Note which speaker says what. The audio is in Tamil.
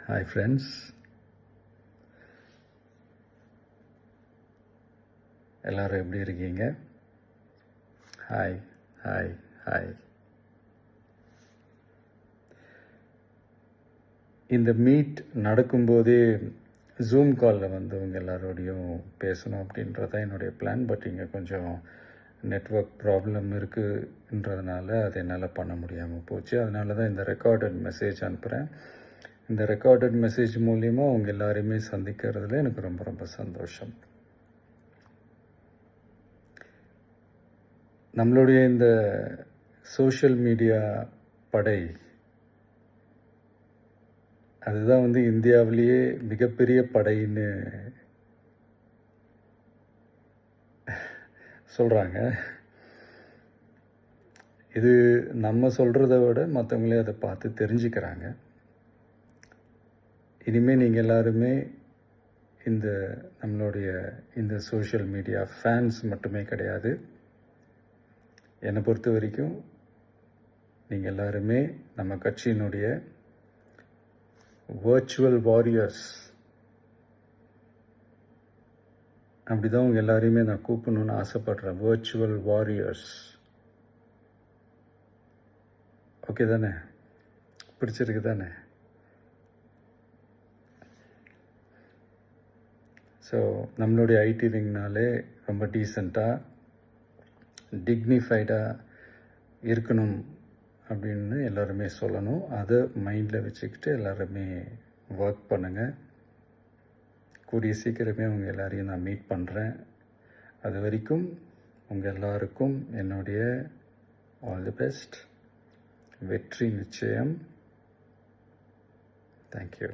Speaker 1: Hi friends, எல்லாரும் எப்படி இருக்கீங்க? Hi hi hi. இந்த மீட் நடக்கும்போதே ஜூம் காலில் வந்து உங்கள் எல்லாரோடையும் பேசணும் அப்படின்றதான் என்னுடைய பிளான். பட் இங்கே கொஞ்சம் நெட்வொர்க் ப்ராப்ளம் இருக்குன்றதுனால அதை என்னால் பண்ண முடியாமல் போச்சு. அதனால தான் இந்த ரெக்கார்டட் மெசேஜ் அனுப்புகிறேன். இந்த ரெக்கார்டட் மெசேஜ் மூலிமா உங்கள் எல்லாரையுமே சந்திக்கிறதுல எனக்கு ரொம்ப ரொம்ப சந்தோஷம். நம்மளுடைய இந்த சோஷியல் மீடியா படை அதுதான் வந்து இந்தியாவிலேயே மிகப்பெரிய படைன்னு சொல்கிறாங்க. இது நம்ம சொல்கிறத விட மற்றவங்களே அதை பார்த்து தெரிஞ்சுக்கிறாங்க. இனிமேல் நீங்கள் எல்லாருமே இந்த நம்மளுடைய இந்த சோஷியல் மீடியா ஃபேன்ஸ் மட்டுமே கிடையாது. என்னை பொறுத்த வரைக்கும் நீங்கள் எல்லாருமே நம்ம கட்சியினுடைய வர்ச்சுவல் வாரியர்ஸ். அப்படி தான் உங்கள் எல்லாரையுமே நான் கூப்பிடணுன்னு ஆசைப்படுறேன். Virtual warriors. ஓகே தானே? பிடிச்சிருக்கு தானே? ஸோ நம்மளுடைய ஐடி விங்னாலே ரொம்ப டீசெண்டாக டிக்னிஃபைடாக இருக்கணும் அப்படின்னு எல்லாருமே சொல்லணும். அதை மைண்டில் வச்சுக்கிட்டு எல்லாருமே ஒர்க் பண்ணுங்கள். கூடிய சீக்கிரமே உங்கள் எல்லாரையும் நான் மீட் பண்ணுறேன். அது வரைக்கும் உங்கள் எல்லாருக்கும் என்னுடைய ஆல் தி பெஸ்ட். வெற்றி நிச்சயம். தேங்க்யூ.